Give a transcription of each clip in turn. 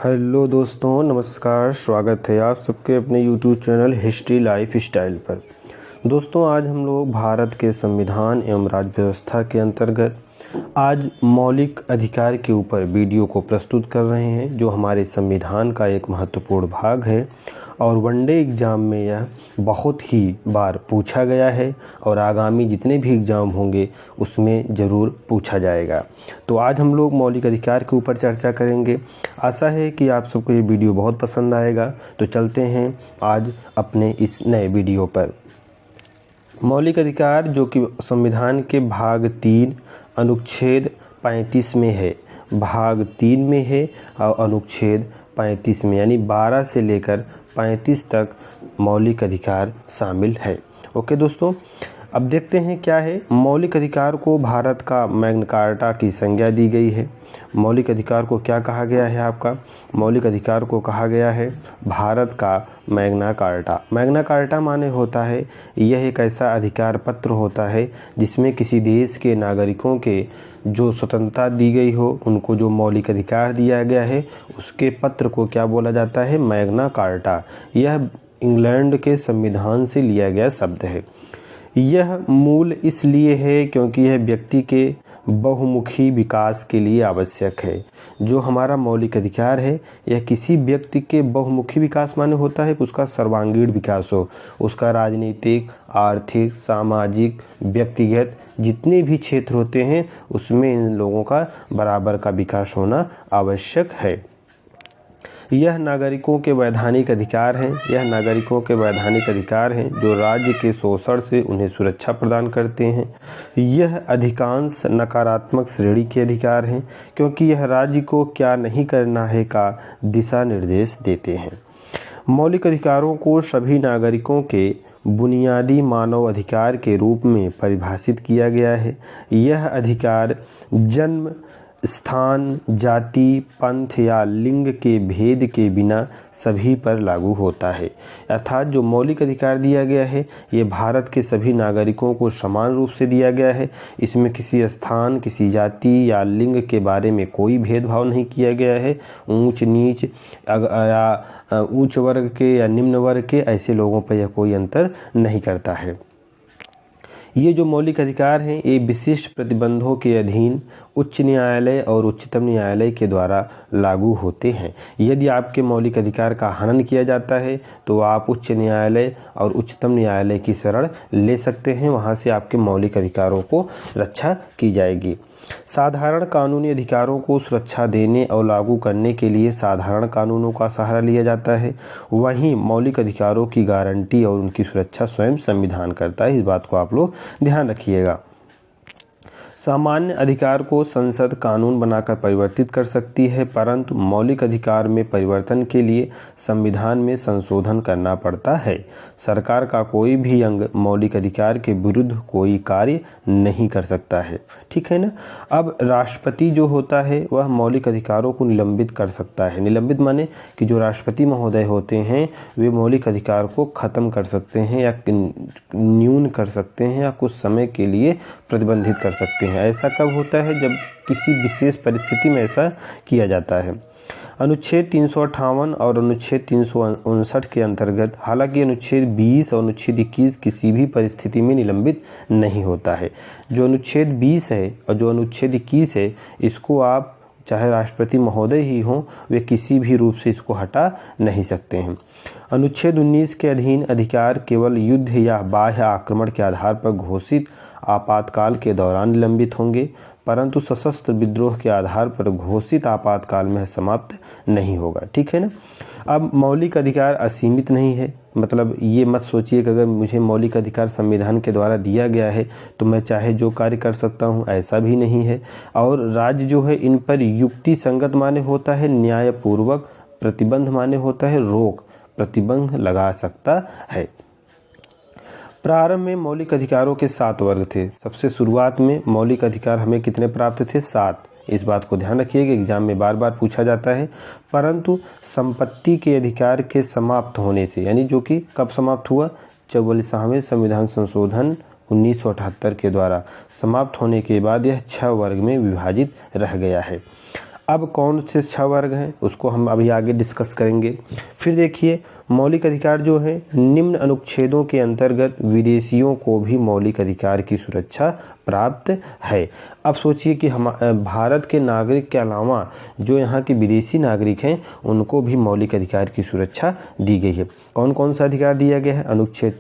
Hello दोस्तों, नमस्कार। स्वागत है आप सबके अपने YouTube channel history life style पर। दोस्तों, आज हम लोग भारत के संविधान एवं राज्य व्यवस्था के अंतर्गत आज मौलिक अधिकार के ऊपर वीडियो को प्रस्तुत कर रहे हैं, जो हमारे संविधान का एक महत्वपूर्ण भाग है और वनडे एग्ज़ाम में यह बहुत ही बार पूछा गया है और आगामी जितने भी एग्ज़ाम होंगे उसमें ज़रूर पूछा जाएगा। तो आज हम लोग मौलिक अधिकार के ऊपर चर्चा करेंगे। आशा है कि आप सबको ये वीडियो बहुत पसंद आएगा। तो चलते हैं आज अपने इस नए वीडियो पर। मौलिक अधिकार जो कि संविधान के भाग 3 अनुच्छेद 35 में है, भाग 3 में है और अनुच्छेद 35 में, यानी 12 से लेकर 35 तक मौलिक अधिकार शामिल है। ओके दोस्तों, अब देखते हैं क्या है। मौलिक अधिकार को भारत का मैग्ना कार्टा की संज्ञा दी गई है। मौलिक अधिकार को क्या कहा गया है? आपका मौलिक अधिकार को कहा गया है भारत का मैग्ना कार्टा। मैग्ना कार्टा माने होता है यह एक ऐसा अधिकार पत्र होता है जिसमें किसी देश के नागरिकों के जो स्वतंत्रता दी गई हो, उनको जो मौलिक अधिकार दिया गया है, उसके पत्र को क्या बोला जाता है? Magna carta. यह इंग्लैंड के संविधान से लिया गया शब्द है। यह मूल इसलिए है क्योंकि यह व्यक्ति के बहुमुखी विकास के लिए आवश्यक है। जो हमारा मौलिक अधिकार है, यह किसी व्यक्ति के बहुमुखी विकास माने होता है कि उसका सर्वांगीण विकास हो, उसका राजनीतिक, आर्थिक, सामाजिक, व्यक्तिगत जितने भी क्षेत्र होते हैं उसमें इन लोगों का बराबर का विकास होना आवश्यक है। यह नागरिकों के वैधानिक अधिकार हैं। यह नागरिकों के वैधानिक अधिकार हैं जो राज्य के शोषण से उन्हें सुरक्षा प्रदान करते हैं। यह अधिकांश नकारात्मक श्रेणी के अधिकार हैं क्योंकि यह राज्य को क्या नहीं करना है का दिशा निर्देश देते हैं। मौलिक अधिकारों को सभी नागरिकों के बुनियादी मानव अधिकार के रूप में परिभाषित किया गया है। यह अधिकार जन्म, स्थान, जाति, पंथ या लिंग के भेद के बिना सभी पर लागू होता है। अर्थात जो मौलिक अधिकार दिया गया है ये भारत के सभी नागरिकों को समान रूप से दिया गया है। इसमें किसी स्थान, किसी जाति या लिंग के बारे में कोई भेदभाव नहीं किया गया है। ऊंच नीच या उच्च वर्ग के या निम्न वर्ग के ऐसे लोगों पर यह कोई अंतर नहीं करता है। ये जो मौलिक अधिकार हैं ये विशिष्ट प्रतिबंधों के अधीन उच्च न्यायालय और उच्चतम न्यायालय के द्वारा लागू होते हैं। यदि आपके मौलिक अधिकार का हनन किया जाता है तो आप उच्च न्यायालय और उच्चतम न्यायालय की शरण ले सकते हैं। वहाँ से आपके मौलिक अधिकारों को रक्षा की जाएगी। साधारण कानूनी अधिकारों को सुरक्षा देने और लागू करने के लिए साधारण कानूनों का सहारा लिया जाता है। वहीं मौलिक अधिकारों की गारंटी और उनकी सुरक्षा स्वयं संविधान करता है। इस बात को आप लोग ध्यान रखिएगा। सामान्य अधिकार को संसद कानून बनाकर परिवर्तित कर सकती है, परंतु मौलिक अधिकार में परिवर्तन के लिए संविधान में संशोधन करना पड़ता है। सरकार का कोई भी अंग मौलिक अधिकार के विरुद्ध कोई कार्य नहीं कर सकता है। ठीक है ना। अब राष्ट्रपति जो होता है वह मौलिक अधिकारों को निलंबित कर सकता है। निलंबित माने कि जो राष्ट्रपति महोदय होते हैं वे मौलिक अधिकार को ख़त्म कर सकते हैं या न्यून कर सकते हैं या कुछ समय के लिए प्रतिबंधित कर सकते हैं। ऐसा कब होता है? जब किसी विशेष परिस्थिति में ऐसा किया जाता है। अनुच्छेद 358 और अनुच्छेद 359 के अंतर्गत हालांकि अनुच्छेद 20 और अनुच्छेद 21 किसी भी परिस्थिति में निलंबित नहीं होता है। जो अनुच्छेद 20 है और जो अनुच्छेद 21 है इसको आप चाहे राष्ट्रपति महोदय ही हों वे किसी भी रूप से इसको हटा नहीं सकते हैं। अनुच्छेद 19 के अधीन अधिकार केवल युद्ध या बाह्य आक्रमण के आधार पर घोषित आपातकाल के दौरान निलंबित होंगे, परंतु सशस्त्र विद्रोह के आधार पर घोषित आपातकाल में समाप्त नहीं होगा। ठीक है ना। अब मौलिक अधिकार असीमित नहीं है। मतलब ये मत सोचिए कि अगर मुझे मौलिक अधिकार संविधान के द्वारा दिया गया है तो मैं चाहे जो कार्य कर सकता हूँ, ऐसा भी नहीं है। और राज्य जो है इन पर युक्ति संगत माने होता है न्यायपूर्वक, प्रतिबंध माने होता है रोक, प्रतिबंध लगा सकता है। प्रारंभ में मौलिक अधिकारों के 7 वर्ग थे। सबसे शुरुआत में मौलिक अधिकार हमें कितने प्राप्त थे? 7। इस बात को ध्यान रखिए कि एग्जाम में बार बार पूछा जाता है। परंतु संपत्ति के अधिकार के समाप्त होने से, यानी जो कि कब समाप्त हुआ? 44वें संविधान संशोधन 1978 के द्वारा समाप्त होने के बाद यह 6 वर्ग में विभाजित रह गया है। अब कौन से 6 वर्ग हैं उसको हम अभी आगे डिस्कस करेंगे। फिर देखिए मौलिक अधिकार जो है, निम्न अनुच्छेदों के अंतर्गत विदेशियों को भी मौलिक अधिकार की सुरक्षा प्राप्त है। अब सोचिए कि हम भारत के नागरिक के अलावा जो यहाँ के विदेशी नागरिक हैं उनको भी मौलिक अधिकार की सुरक्षा दी गई है। कौन कौन सा अधिकार दिया गया है? अनुच्छेद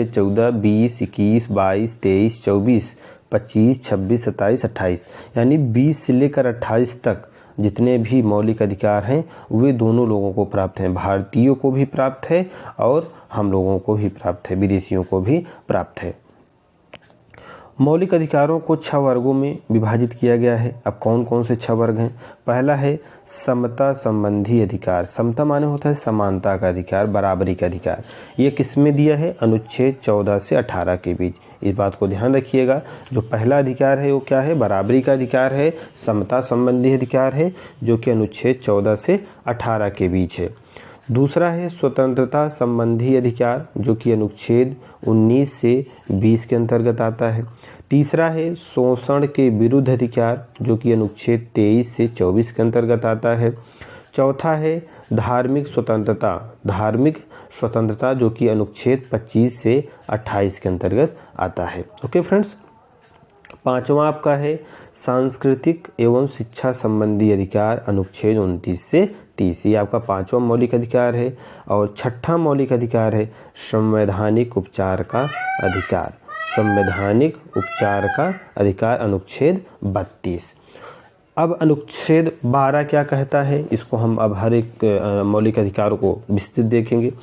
14, 20, 21, 22, 23, 24, 25, 26, 27, 28, यानी 20 से लेकर 28 तक जितने भी मौलिक अधिकार हैं वे दोनों लोगों को प्राप्त हैं, भारतीयों को भी प्राप्त है और हम लोगों को भी प्राप्त है, विदेशियों को भी प्राप्त है। मौलिक अधिकारों को 6 वर्गों में विभाजित किया गया है। अब कौन कौन से 6 वर्ग हैं? पहला है समता संबंधी अधिकार। समता माने होता है समानता का अधिकार, बराबरी का अधिकार। ये किसमें दिया है? अनुच्छेद 14 से 18 के बीच। इस बात को ध्यान रखिएगा। जो पहला अधिकार है वो क्या है? बराबरी का अधिकार है, समता संबंधी अधिकार है, जो कि अनुच्छेद 14 से 18 के बीच है। दूसरा है स्वतंत्रता संबंधी अधिकार, जो कि अनुच्छेद 19 से 20 के अंतर्गत आता है। तीसरा है शोषण के विरुद्ध अधिकार, जो कि अनुच्छेद 23 से 24 के अंतर्गत आता है। चौथा है धार्मिक स्वतंत्रता, जो कि अनुच्छेद 25 से 28 के अंतर्गत आता है। Okay friends. पांचवा आपका है सांस्कृतिक एवं शिक्षा संबंधी अधिकार, अनुच्छेद 29 से 30। ये आपका 5वां मौलिक अधिकार है। और 6ठा मौलिक अधिकार है संवैधानिक उपचार का अधिकार। संवैधानिक उपचार का अधिकार अनुच्छेद 32। अब अनुच्छेद 12 क्या कहता है, इसको हम अब हर एक मौलिक अधिकारों को विस्तृत देखेंगे।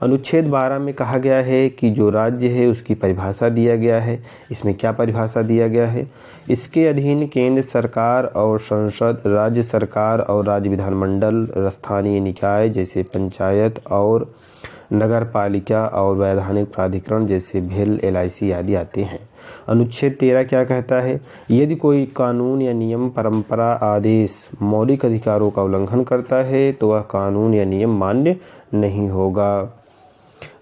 अनुच्छेद 12 में कहा गया है कि जो राज्य है उसकी परिभाषा दिया गया है। इसमें क्या परिभाषा दिया गया है? इसके अधीन केंद्र सरकार और संसद, राज्य सरकार और राज्य विधानमंडल, स्थानीय निकाय जैसे पंचायत और नगर पालिका और वैधानिक प्राधिकरण जैसे भेल, LIC आदि आते हैं। अनुच्छेद 13 क्या कहता है? यदि कोई कानून या नियम, परंपरा, आदेश मौलिक अधिकारों का उल्लंघन करता है तो वह कानून या नियम मान्य नहीं होगा।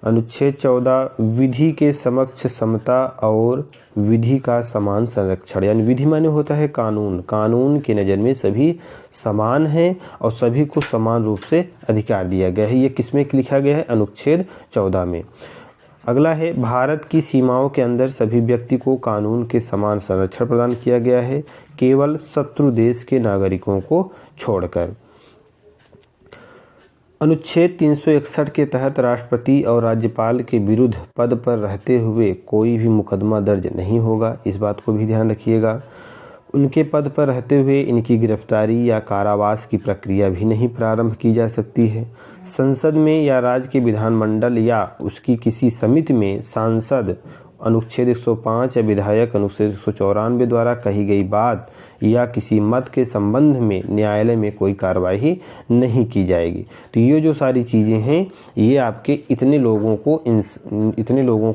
अनुच्छेद 14 विधि के समक्ष समता और विधि का समान संरक्षण, यानी विधि माने होता है कानून। कानून की नज़र में सभी समान हैं और सभी को समान रूप से अधिकार दिया गया है। ये किसमें लिखा गया है? अनुच्छेद 14 में। अगला है भारत की सीमाओं के अंदर सभी व्यक्ति को कानून के समान संरक्षण प्रदान किया गया है, केवल शत्रु देश के नागरिकों को छोड़कर। अनुच्छेद 361 के तहत राष्ट्रपति और राज्यपाल के विरुद्ध पद पर रहते हुए कोई भी मुकदमा दर्ज नहीं होगा। इस बात को भी ध्यान रखिएगा। उनके पद पर रहते हुए इनकी गिरफ्तारी या कारावास की प्रक्रिया भी नहीं प्रारंभ की जा सकती है। संसद में या राज्य के विधानमंडल या उसकी किसी समिति में सांसद अनुच्छेद 105 या विधायक अनुच्छेद 194 द्वारा कही गई बात या किसी मत के संबंध में न्यायालय में कोई कार्रवाई नहीं की जाएगी। तो ये जो सारी चीज़ें हैं ये आपके इतने लोगों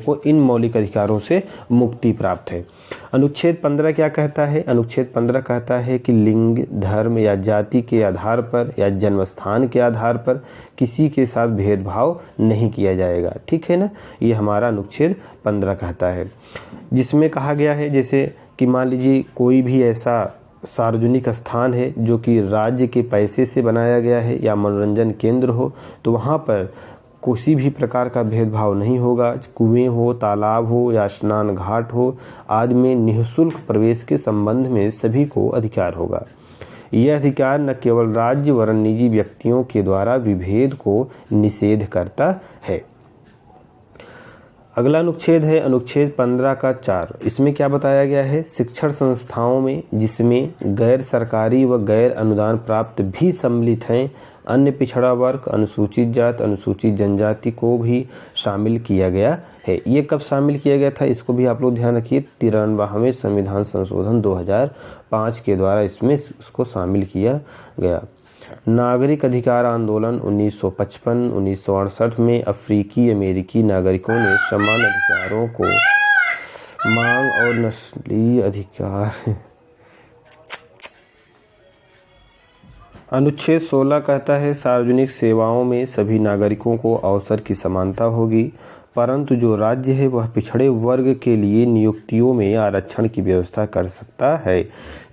को इन मौलिक अधिकारों से मुक्ति प्राप्त है। अनुच्छेद 15 क्या कहता है? अनुच्छेद 15 कहता है कि लिंग, धर्म या जाति के आधार पर या जन्म स्थान के आधार पर किसी के साथ भेदभाव नहीं किया जाएगा। ठीक है ना? ये हमारा अनुच्छेद 15 कहता है, जिसमें कहा गया है जैसे कि मान लीजिए कोई भी ऐसा सार्वजनिक स्थान है जो कि राज्य के पैसे से बनाया गया है या मनोरंजन केंद्र हो, तो वहाँ पर किसी भी प्रकार का भेदभाव नहीं होगा। कुएं हो, तालाब हो या स्नान घाट हो आदि में निःशुल्क प्रवेश के संबंध में सभी को अधिकार होगा। यह अधिकार न केवल राज्य वरन निजी व्यक्तियों के द्वारा विभेद को निषेध करता है। अगला अनुच्छेद है अनुच्छेद 15 का 4। इसमें क्या बताया गया है? शिक्षण संस्थाओं में जिसमें गैर सरकारी व गैर अनुदान प्राप्त भी सम्मिलित हैं, अन्य पिछड़ा वर्ग, अनुसूचित जात, अनुसूचित जनजाति को भी शामिल किया गया है। ये कब शामिल किया गया था इसको भी आप लोग ध्यान रखिए। 93वें संविधान संशोधन 2005 के द्वारा इसमें इसको शामिल किया गया। नागरिक अधिकार आंदोलन 1955-1968 में अफ्रीकी अमेरिकी नागरिकों ने समान अधिकारों को मांग और नस्लीय अधिकार। अनुच्छेद 16 कहता है सार्वजनिक सेवाओं में सभी नागरिकों को अवसर की समानता होगी। परंतु जो राज्य है वह पिछड़े वर्ग के लिए नियुक्तियों में आरक्षण की व्यवस्था कर सकता है।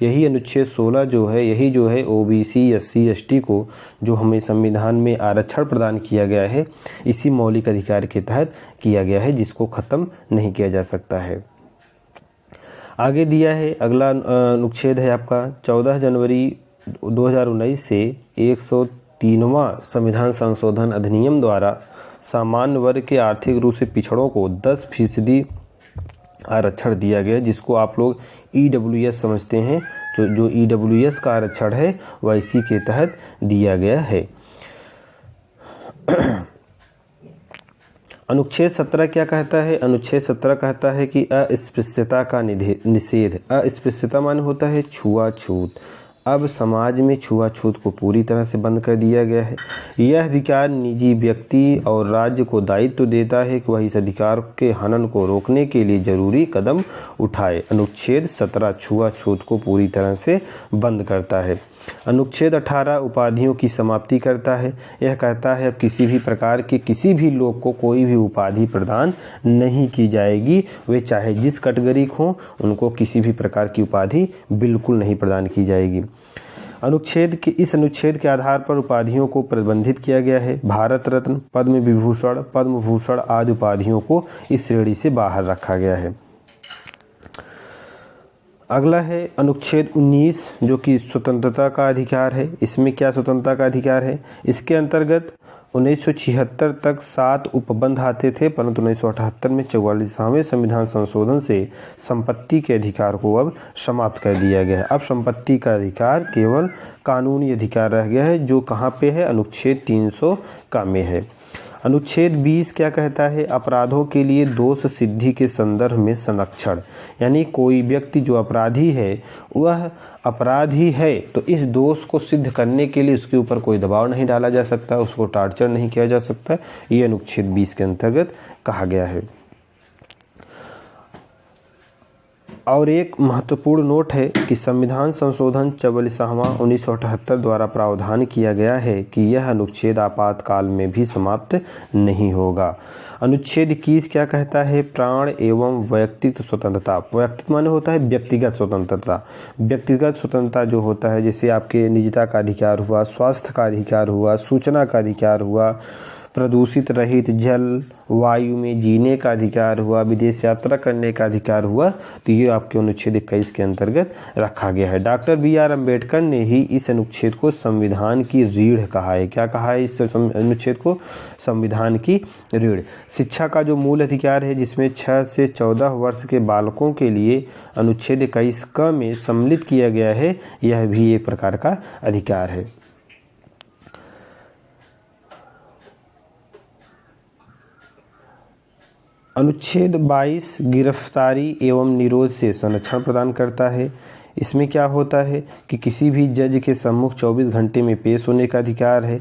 यही अनुच्छेद 16 जो है, यही जो है ओबीसी, एससी, एसटी को जो हमें संविधान में आरक्षण प्रदान किया गया है, इसी मौलिक अधिकार के तहत किया गया है, जिसको ख़त्म नहीं किया जा सकता है। आगे दिया है, अगला अनुच्छेद है आपका 14 जनवरी 2019 से 103वां संविधान संशोधन अधिनियम द्वारा सामान्य वर्ग के आर्थिक रूप से पिछड़ों को 10% आरक्षण दिया गया, जिसको आप लोग ईडब्ल्यूएस समझते हैं। जो ईडब्ल्यूएस का आरक्षण है वह इसी के तहत दिया गया है। अनुच्छेद 17 क्या कहता है? अनुच्छेद 17 कहता है कि अस्पृश्यता का निषेध। अस्पृश्यता माने होता है छुआछूत। अब समाज में छुआछूत को पूरी तरह से बंद कर दिया गया है। यह अधिकार निजी व्यक्ति और राज्य को दायित्व देता है कि वह इस अधिकार के हनन को रोकने के लिए जरूरी कदम उठाए। अनुच्छेद 17 छुआछूत को पूरी तरह से बंद करता है। अनुच्छेद 18 उपाधियों की समाप्ति करता है। यह कहता है अब किसी भी प्रकार के किसी भी लोग को कोई भी उपाधि प्रदान नहीं की जाएगी। वे चाहे जिस कैटेगरी को हों, उनको किसी भी प्रकार की उपाधि बिल्कुल नहीं प्रदान की जाएगी। इस अनुच्छेद के आधार पर उपाधियों को प्रतिबंधित किया गया है। भारत रत्न, पद्म विभूषण, पद्म भूषण आदि उपाधियों को इस श्रेणी से बाहर रखा गया है। अगला है अनुच्छेद 19 जो कि स्वतंत्रता का अधिकार है। इसमें क्या स्वतंत्रता का अधिकार है? इसके अंतर्गत 1976 तक 7 उपबंध आते थे, परंतु 1978 में 44वें संविधान संशोधन से संपत्ति के अधिकार को अब समाप्त कर दिया गया है। अब संपत्ति का अधिकार केवल कानूनी अधिकार रह गया है, जो कहाँ पे है? अनुच्छेद 300 का में है। अनुच्छेद 20 क्या कहता है? अपराधों के लिए दोष सिद्धि के संदर्भ में संरक्षण। यानी कोई व्यक्ति जो अपराधी है वह अपराधी है, तो इस दोष को सिद्ध करने के लिए उसके ऊपर कोई दबाव नहीं डाला जा सकता, उसको टार्चर नहीं किया जा सकता। ये अनुच्छेद 20 के अंतर्गत कहा गया है। और एक महत्वपूर्ण नोट है कि संविधान संशोधन 44वां 1978 द्वारा प्रावधान किया गया है कि यह अनुच्छेद आपातकाल में भी समाप्त नहीं होगा। अनुच्छेद 21 क्या कहता है? प्राण एवं व्यक्तित्व स्वतंत्रता। व्यक्तित्व माने होता है व्यक्तिगत स्वतंत्रता। व्यक्तिगत स्वतंत्रता जो होता है, जैसे आपके निजता का अधिकार हुआ, स्वास्थ्य का अधिकार हुआ, सूचना का अधिकार हुआ, प्रदूषित रहित जल वायु में जीने का अधिकार हुआ, विदेश यात्रा करने का अधिकार हुआ, तो ये आपके अनुच्छेद 21 के अंतर्गत रखा गया है। डॉक्टर BR अम्बेडकर ने ही इस अनुच्छेद को संविधान की रीढ़ कहा है। क्या कहा है इस अनुच्छेद को? संविधान की रीढ़। शिक्षा का जो मूल अधिकार है, जिसमें 6 से 14 वर्ष के बालकों के लिए अनुच्छेद 21 क में सम्मिलित किया गया है, यह भी एक प्रकार का अधिकार है। अनुच्छेद 22 गिरफ्तारी एवं निरोध से संरक्षण प्रदान करता है। इसमें क्या होता है कि किसी भी जज के सम्मुख 24 घंटे में पेश होने का अधिकार है।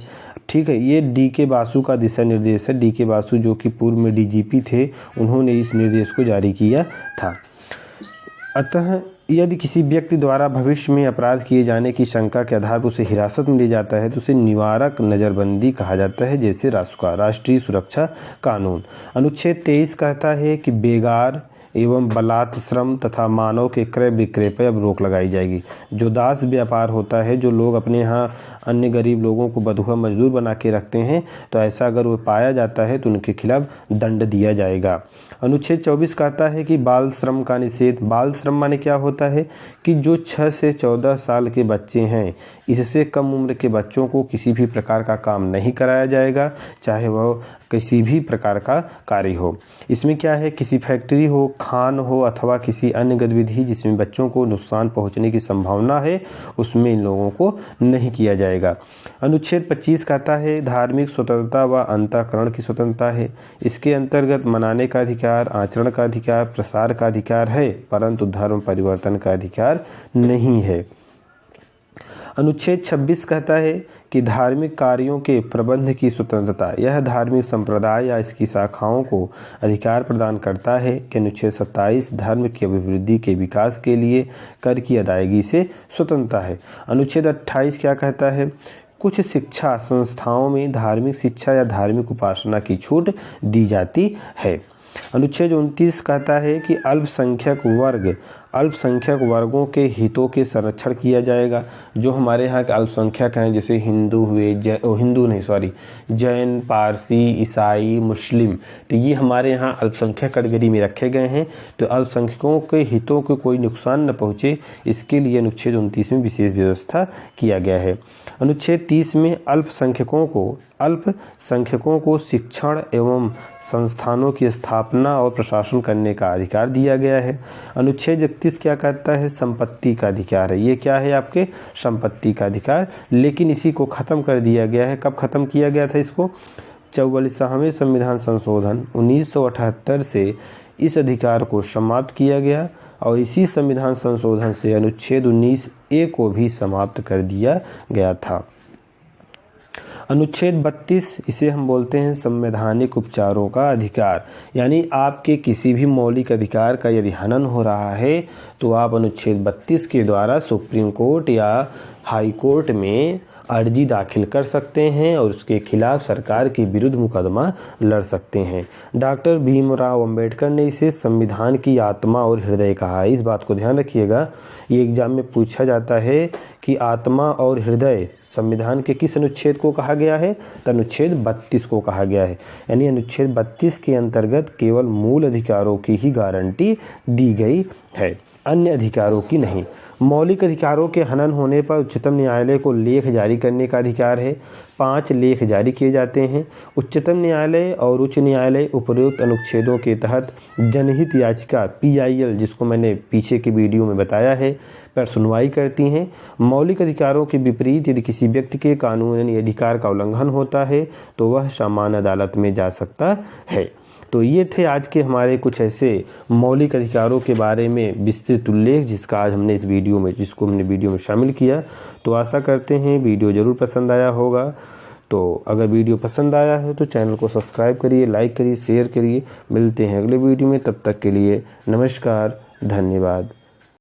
ठीक है, ये DK बासु का दिशा निर्देश है। DK बासु जो कि पूर्व में DGP थे, उन्होंने इस निर्देश को जारी किया था। अतः यदि किसी व्यक्ति द्वारा भविष्य में अपराध किए जाने की शंका के आधार पर उसे हिरासत में लिया जाता है तो उसे निवारक नज़रबंदी कहा जाता है, जैसे रासुका, राष्ट्रीय सुरक्षा कानून। अनुच्छेद 23 कहता है कि बेगार एवं बलात् श्रम तथा मानव के क्रय विक्रय पर अब रोक लगाई जाएगी। जो दास व्यापार होता है, जो लोग अपने यहाँ अन्य गरीब लोगों को बंधुआ मजदूर बना के रखते हैं, तो ऐसा अगर वो पाया जाता है तो उनके खिलाफ दंड दिया जाएगा। अनुच्छेद 24 कहता है कि बाल श्रम का निषेध। बाल श्रम माने क्या होता है कि जो 6 से 14 साल के बच्चे हैं, इससे कम उम्र के बच्चों को किसी भी प्रकार का काम नहीं कराया जाएगा, चाहे वह किसी भी प्रकार का कार्य हो। इसमें क्या है, किसी फैक्ट्री हो, खान हो अथवा किसी अन्य गतिविधि जिसमें बच्चों को नुकसान पहुंचने की संभावना है, उसमें इन लोगों को नहीं किया जाएगा। अनुच्छेद 25 कहता है धार्मिक स्वतंत्रता व अंतःकरण की स्वतंत्रता है। इसके अंतर्गत मनाने का अधिकार, आचरण का अधिकार, प्रसार का अधिकार है, परंतु धर्म परिवर्तन का अधिकार नहीं है। अनुच्छेद 26 कहता है कि धार्मिक कार्यों के प्रबंध की स्वतंत्रता। यह धार्मिक संप्रदाय या इसकी शाखाओं को अधिकार प्रदान करता है कि अनुच्छेद 27 धर्म की अभिवृद्धि के विकास के लिए कर की अदायगी से स्वतंत्रता है। अनुच्छेद 28 क्या कहता है? कुछ शिक्षा संस्थाओं में धार्मिक शिक्षा या धार्मिक उपासना की छूट दी जाती है। अनुच्छेद 29 कहता है कि अल्पसंख्यक वर्गों के हितों के संरक्षण किया जाएगा। जो हमारे यहाँ के अल्पसंख्यक हैं, जैसे हिंदू हुए, जैन, पारसी, ईसाई, मुस्लिम, तो ये हमारे यहाँ अल्पसंख्यक कैटेगरी में रखे गए हैं। तो अल्पसंख्यकों के हितों को कोई नुकसान न पहुँचे, इसके लिए अनुच्छेद 29 में विशेष व्यवस्था किया गया है। अनुच्छेद 30 में अल्पसंख्यकों को शिक्षण एवं संस्थानों की स्थापना और प्रशासन करने का अधिकार दिया गया है। अनुच्छेद 31 क्या कहता है? संपत्ति का अधिकार है। ये क्या है? आपके संपत्ति का अधिकार, लेकिन इसी को ख़त्म कर दिया गया है। कब ख़त्म किया गया था इसको? 44वें संविधान संशोधन 1978 से इस अधिकार को समाप्त किया गया और इसी संविधान संशोधन से अनुच्छेद 19A को भी समाप्त कर दिया गया था। अनुच्छेद 32, इसे हम बोलते हैं संवैधानिक उपचारों का अधिकार, यानी आपके किसी भी मौलिक अधिकार का यदि हनन हो रहा है तो आप अनुच्छेद 32 के द्वारा सुप्रीम कोर्ट या हाई कोर्ट में अर्जी दाखिल कर सकते हैं और उसके खिलाफ सरकार के विरुद्ध मुकदमा लड़ सकते हैं। डॉक्टर भीमराव अंबेडकर ने इसे संविधान की आत्मा और हृदय कहा है। इस बात को ध्यान रखिएगा, ये एग्जाम में पूछा जाता है कि आत्मा और हृदय संविधान के किस अनुच्छेद को कहा गया है? तो अनुच्छेद 32 को कहा गया है। यानी अनुच्छेद 32 के अंतर्गत केवल मूल अधिकारों की ही गारंटी दी गई है, अन्य अधिकारों की नहीं। मौलिक अधिकारों के हनन होने पर उच्चतम न्यायालय को लेख जारी करने का अधिकार है। 5 लेख जारी किए जाते हैं। उच्चतम न्यायालय और उच्च न्यायालय उपरोक्त अनुच्छेदों के तहत जनहित याचिका PIL, जिसको मैंने पीछे के वीडियो में बताया है, पर सुनवाई करती हैं। मौलिक अधिकारों के विपरीत यदि किसी व्यक्ति के कानूनी अधिकार का उल्लंघन होता है तो वह सामान्य अदालत में जा सकता है। तो ये थे आज के हमारे कुछ ऐसे मौलिक अधिकारों के बारे में विस्तृत उल्लेख जिसको हमने वीडियो में शामिल किया। तो आशा करते हैं वीडियो ज़रूर पसंद आया होगा। तो अगर वीडियो पसंद आया है तो चैनल को सब्सक्राइब करिए, लाइक करिए, शेयर करिए। मिलते हैं अगले वीडियो में, तब तक के लिए नमस्कार, धन्यवाद।